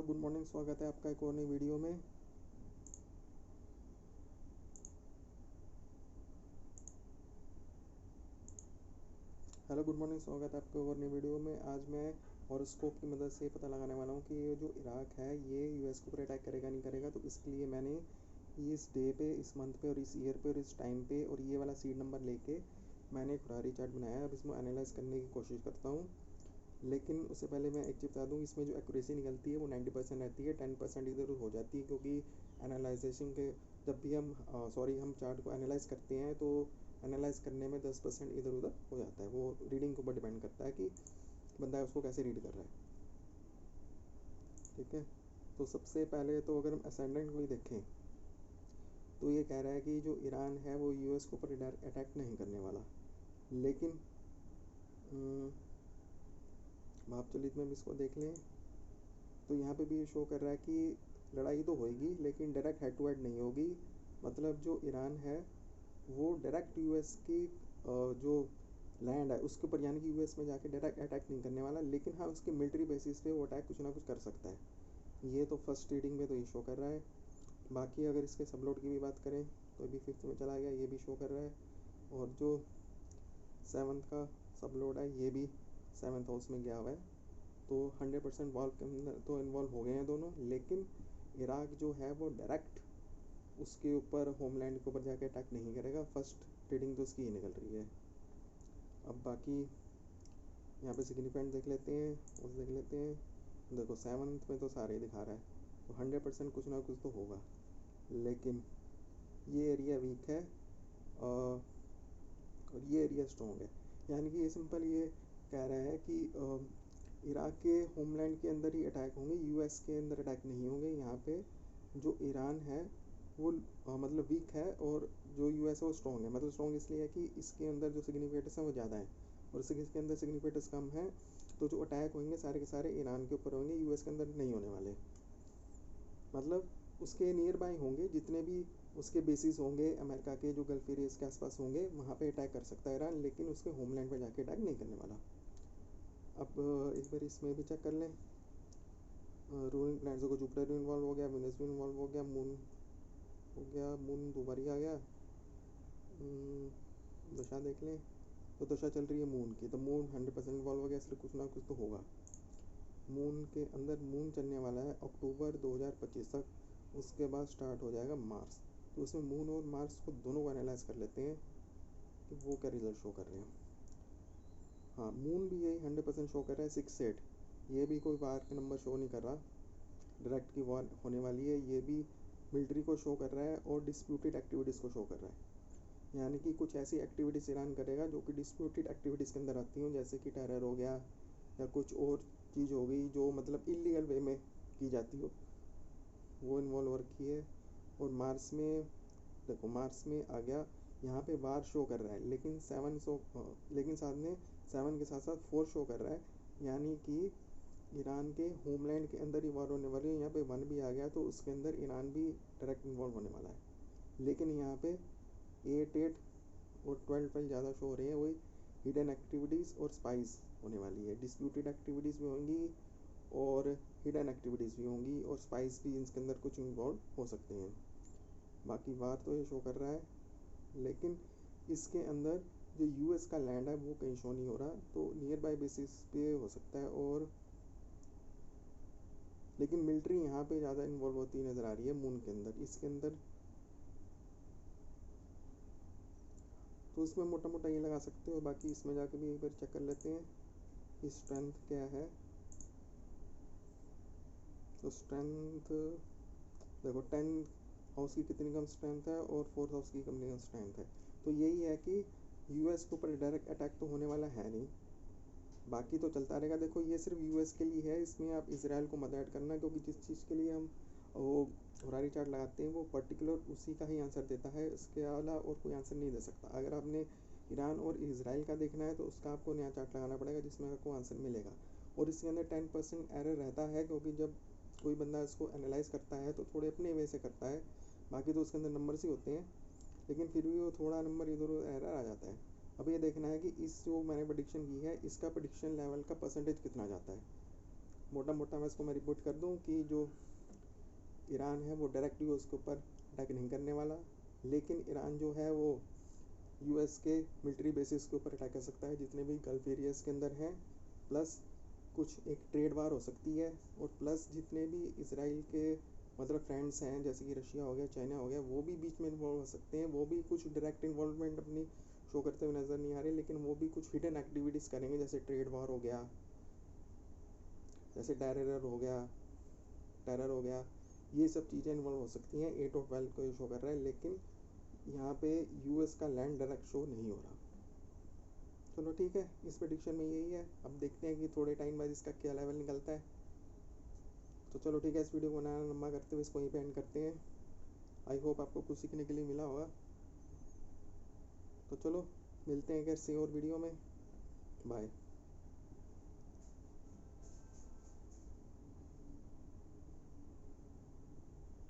Good morning, स्वागत है आपका एक और नई वीडियो में। हेलो गुड मॉर्निंग, स्वागत है आपके और नई वीडियो में। आज मैं हॉरोस्कोप की मदद से पता लगाने वाला हूँ कि ये जो इराक है ये यूएस के ऊपर अटैक करेगा नहीं करेगा। तो इसके लिए मैंने इस डे पे, इस मंथ पे और इस ईयर पे और इस टाइम पे और ये वाला सीड नंबर लेके मैंने एक फरारी चार्ट बनाया है। अब इसमें एनालाइज करने की कोशिश करता हूँ, लेकिन उससे पहले मैं एक चीज़ बता दूँ, इसमें जो एक्यूरेसी निकलती है वो 90% रहती है, 10% इधर हो जाती है। क्योंकि एनालाइजेशन के जब भी हम चार्ट को एनालाइज करते हैं तो एनालाइज करने में 10% इधर उधर हो जाता है। वो रीडिंग के ऊपर डिपेंड करता है कि बंदा उसको कैसे रीड कर रहा है। ठीक है, तो सबसे पहले तो अगर हम असेंडेंट को ही देखें तो ये कह रहा है कि जो ईरान है वो यूएस के ऊपर अटैक नहीं करने वाला। लेकिन भाप चलित में भी इसको देख लें तो यहाँ पे भी शो कर रहा है कि लड़ाई तो होएगी लेकिन डायरेक्ट हेड टू हेड नहीं होगी। मतलब जो ईरान है वो डायरेक्ट यूएस की जो लैंड है उसके ऊपर, यानी कि यूएस में जाके डायरेक्ट अटैक नहीं करने वाला। लेकिन हाँ, उसकी मिलिट्री बेसिस पे वो अटैक कुछ ना कुछ कर सकता है। ये तो फर्स्ट रीडिंग में तो ये शो कर रहा है। बाकी अगर इसके सबलोड की भी बात करें तो अभी 5th में चला गया, ये भी शो कर रहा है। और जो 7th का सबलोड है ये भी 7th हाउस में गया हुआ है। तो 100% वॉल्व के अंदर तो इन्वॉल्व हो गए हैं दोनों। लेकिन इराक जो है वो डायरेक्ट उसके ऊपर, होमलैंड के ऊपर जाके अटैक नहीं करेगा। फर्स्ट रीडिंग तो उसकी ही निकल रही है। अब बाकी यहाँ पे सिग्निफिकेंट देख लेते हैं, उस देख लेते हैं। देखो 7th में तो सारे ही दिखा रहा है, तो 100% कुछ ना कुछ तो होगा। लेकिन ये एरिया वीक है और ये एरिया स्ट्रॉन्ग है। यानी कि ये सिंपल ये कह रहा है कि इराक के होमलैंड के अंदर ही अटैक होंगे, यूएस के अंदर अटैक नहीं होंगे। यहाँ पे जो ईरान है वो मतलब वीक है और जो यूएस है वो स्ट्रॉन्ग है। मतलब स्ट्रॉन्ग इसलिए है कि इसके अंदर जो सिग्निफिकेटर्स हैं वो ज़्यादा है और इसके अंदर सिग्निफिकेटर्स कम है। तो जो अटैक होंगे सारे के सारे ईरान के ऊपर होंगे, यूएस के अंदर नहीं होने वाले। मतलब उसके नियर बाय होंगे, जितने भी उसके बेसिस होंगे अमेरिका के जो गल्फ एरियाज के आसपास होंगे वहाँ पे अटैक कर सकता है ईरान, लेकिन उसके होमलैंड पे जाके अटैक नहीं करने वाला। अब एक बार इसमें भी चेक कर लें। रूलिंग प्लैनेट्स को जुपिटर इन्वॉल्व हो गया, वेनस भी इन्वॉल्व हो गया, मून 2 बार ही आ गया। दशा देख लें तो दशा चल रही है मून की, तो मून 100% इन्वॉल्व हो गया, इसलिए कुछ ना कुछ तो होगा। मून के अंदर मून चलने वाला है अक्टूबर 2025 तक, उसके बाद स्टार्ट हो जाएगा मार्स। तो उसमें मून और मार्स को दोनों को एनालाइज कर लेते हैं कि वो क्या रिजल्ट शो कर रहे हैं। हाँ, मून भी यही 100% शो कर रहा है 6 से 8। ये भी कोई वार के नंबर शो नहीं कर रहा, डायरेक्ट की वार होने वाली है। ये भी मिलिट्री को शो कर रहा है और डिस्प्यूटेड एक्टिविटीज़ को शो कर रहा है। यानी कि कुछ ऐसी एक्टिविटीज़ ईरान करेगा जो कि डिस्प्यूटेड एक्टिविटीज़ के अंदर आती हूँ, जैसे कि टेरर हो गया या कुछ और चीज़ हो गई जो मतलब इलीगल वे में की जाती हो, वो इन्वॉल्व हो रखी है। और मार्स में देखो, मार्स में आ गया, यहाँ पे वार शो कर रहा है लेकिन लेकिन साथ में 7 के साथ साथ 4 शो कर रहा है। यानी कि ईरान के होमलैंड के अंदर ही वार होने वाली है। यहाँ पे 1 भी आ गया तो उसके अंदर ईरान भी डायरेक्ट इन्वॉल्व होने वाला है। लेकिन यहाँ पे 8 और 12 ज़्यादा शो हो रही है, वही हिडन एक्टिविटीज़ और स्पाइस होने वाली है। डिस्प्यूटेड एक्टिविटीज़ भी होंगी और हिडन एक्टिविटीज़ भी होंगी और स्पाइस भी इसके अंदर कुछ इन्वॉल्व हो सकते हैं। बाकी बात तो ये शो कर रहा है, लेकिन इसके अंदर जो यूएस का लैंड है वो कहीं शो नहीं हो रहा, तो नियर बाय बेसिस पे हो सकता है। और लेकिन मिलिट्री यहाँ पे ज़्यादा इन्वॉल्व होती नज़र आ रही है मून के अंदर, इसके अंदर। तो इसमें मोटा मोटा ये लगा सकते हो। बाकी इसमें जाके भी एक बार चेक कर लेते हैं स्ट्रेंथ क्या है। तो स्ट्रेंथ देखो, 10 हाउस की कितनी कम स्ट्रेंथ है और 4th हाउस की कितनी कम स्ट्रेंथ है। तो यही है कि यूएस के ऊपर डायरेक्ट अटैक तो होने वाला है नहीं, बाकी तो चलता रहेगा। देखो ये सिर्फ यूएस के लिए है, इसमें आप इसराइल को मत ऐड करना, क्योंकि जिस चीज़ के लिए हम वो हरारी चार्ट लगाते हैं वो पर्टिकुलर उसी का ही आंसर देता है, इसके अलावा और कोई आंसर नहीं दे सकता। अगर आपने ईरान और इसराइल का देखना है तो उसका आपको नया चार्ट लगाना पड़ेगा जिसमें आपको आंसर मिलेगा। और इसके अंदर 10% एरर रहता है, क्योंकि जब कोई बंदा इसको एनालाइज करता है तो थोड़े अपने वे से करता है। बाकी तो उसके अंदर नंबर्स ही होते हैं, लेकिन फिर भी वो थोड़ा नंबर इधर उधर एरर आ जाता है। अब ये देखना है कि इस जो मैंने प्रेडिक्शन की है इसका प्रेडिक्शन लेवल का परसेंटेज कितना जाता है। मोटा मोटा मैं इसको मैं रिपोर्ट कर दूं कि जो ईरान है वो डायरेक्ट यूएस के ऊपर अटैक नहीं करने वाला, लेकिन ईरान जो है वो यूएस के मिलिट्री बेसिस के ऊपर अटैक कर सकता है जितने भी गल्फ एरियाज़ के अंदर हैं, प्लस कुछ एक ट्रेड वार हो सकती है, और प्लस जितने भी इसराइल के मतलब फ्रेंड्स हैं जैसे कि रशिया हो गया, चाइना हो गया, वो भी बीच में इन्वॉल्व हो सकते हैं। वो भी कुछ डायरेक्ट इन्वॉल्वमेंट अपनी शो करते हुए नज़र नहीं आ रहे, लेकिन वो भी कुछ हिडन एक्टिविटीज़ करेंगे, जैसे ट्रेड वार हो गया, जैसे टेरर हो गया, ये सब चीज़ें इन्वॉल्व हो सकती हैं। 8 और 12 को ये शो कर रहा है, लेकिन यहाँ पे यूएस का लैंड डायरेक्ट शो नहीं हो रहा। चलो ठीक है, इस प्रेडिक्शन में यही है। अब देखते हैं कि थोड़े टाइम बाद इसका क्या लेवल निकलता है। तो चलो ठीक है, इस वीडियो को ना लंबा करते हुए इसको यहीं पे एंड करते हैं। आई होप आपको कुछ सीखने के लिए मिला होगा। तो चलो मिलते हैं किसी और वीडियो में। बाय।